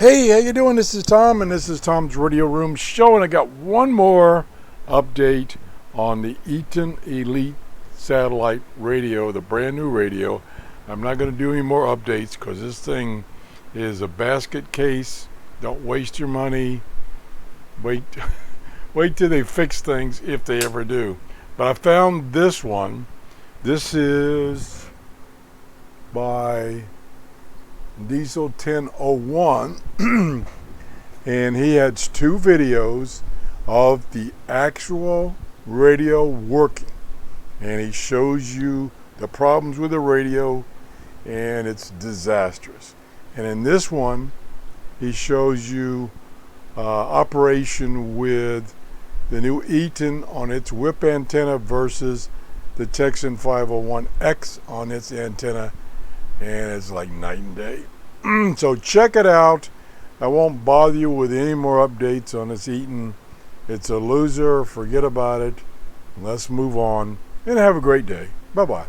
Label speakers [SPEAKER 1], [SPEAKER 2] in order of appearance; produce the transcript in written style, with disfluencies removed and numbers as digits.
[SPEAKER 1] Hey, how you doing? This is Tom, and this is Tom's Radio Room Show, and I got one more update on the Eton Elite satellite radio, the brand new radio. I'm not going to do any more updates because this thing is a basket case. Don't waste your money. Wait till they fix things, if they ever do. But I found this one. This is by Diesel 1001 and he has two videos of the actual radio working, and he shows you the problems with the radio, and it's disastrous. And in this one he shows you operation with the new Eton on its whip antenna versus the Texan 501X on its antenna, and it's like night and day. So check it out. I won't bother you with any more updates on this Eton. It's a loser. Forget about it. Let's move on and have a great day. Bye-bye.